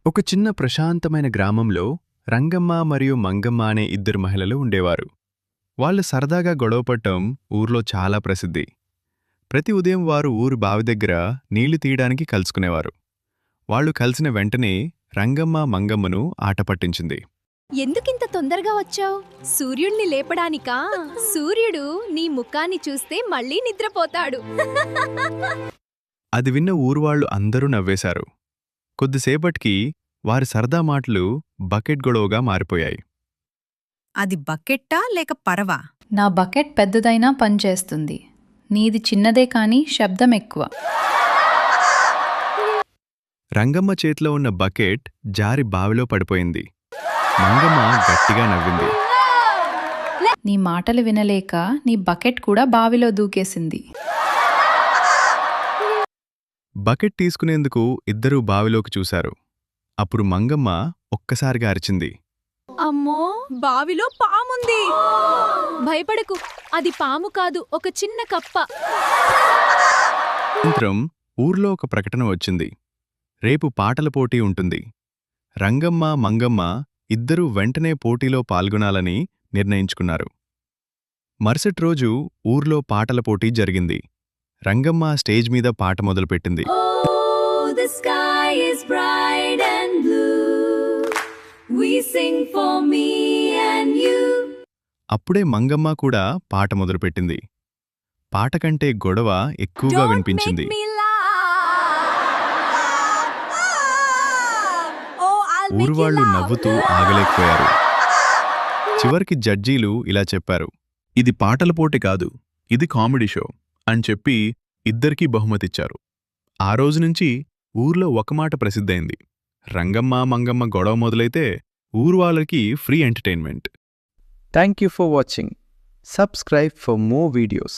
ఒక చిన్న ప్రశాంతమైన గ్రామంలో రంగమ్మ మరియు మంగమ్మ అనే ఇద్దరు మహిళలు ఉండేవారు. వాళ్ళు సరదాగా గొడవపడటం ఊర్లో చాలా ప్రసిద్ధి. ప్రతి ఉదయం వారు ఊరు బావి దగ్గర నీళ్లు తీయడానికి కలుసుకునేవారు. వాళ్ళు కలిసిన వెంటనే రంగమ్మ మంగమ్మను ఆట పట్టించింది. ఎందుకింత తొందరగా వచ్చావు? సూర్యుణ్ణి లేపడానికా? సూర్యుడు నీ ముఖాన్ని చూస్తే మళ్ళీ నిద్రపోతాడు. అది విన్న ఊరువాళ్లు అందరూ నవ్వేశారు. కొద్దిసేపటికి వారి సరదా మాటలు బకెట్ గొడవగా మారిపోయాయి. అది బకెట్టా లేక పరవా? నా బకెట్ పెద్దదైనా పనిచేస్తుంది. నీది చిన్నదే కానీ శబ్దం ఎక్కువ. రంగమ్మ చేతిలో ఉన్న బకెట్ జారి బావిలో పడిపోయింది. మంగమ్మ గట్టిగా నవ్వింది. నీ మాటలు వినలేక నీ బకెట్ కూడా బావిలో దూకేసింది. బకెట్ తీసుకునేందుకు ఇద్దరూ బావిలోకి చూశారు. అప్పుడు మంగమ్మ ఒక్కసారిగా అరిచింది. అమ్మో, బావిలో పాముంది! భయపడకు, అది పాము కాదు, ఒక చిన్న కప్ప. సాయంత్రం ఊర్లో ఒక ప్రకటన వచ్చింది. రేపు పాటల పోటీ ఉంటుంది. రంగమ్మ మంగమ్మ ఇద్దరూ వెంటనే పోటీలో పాల్గొనాలని నిర్ణయించుకున్నారు. మరుసటి రోజు ఊర్లో పాటల పోటీ జరిగింది. రంగమ్మ స్టేజ్ మీద పాట మొదలుపెట్టింది. అప్పుడే మంగమ్మ కూడా పాట మొదలుపెట్టింది. పాట కంటే గొడవ ఎక్కువగా వినిపించింది. ఊరువాళ్లు నవ్వుతూ ఆగలేకపోయారు. చివరికి జడ్జీలు ఇలా చెప్పారు: ఇది పాటల పోటీ కాదు, ఇది కామెడీ షో అని చెప్పి ఇద్దరికీ బహుమతిచ్చారు. ఆ రోజునుంచి ఊర్లో ఒక మాట ప్రసిద్ధైంది: రంగమ్మ మంగమ్మ గొడవ మొదలైతే ఊరు వాళ్ళకి free entertainment. Thank you for watching. Subscribe for more videos.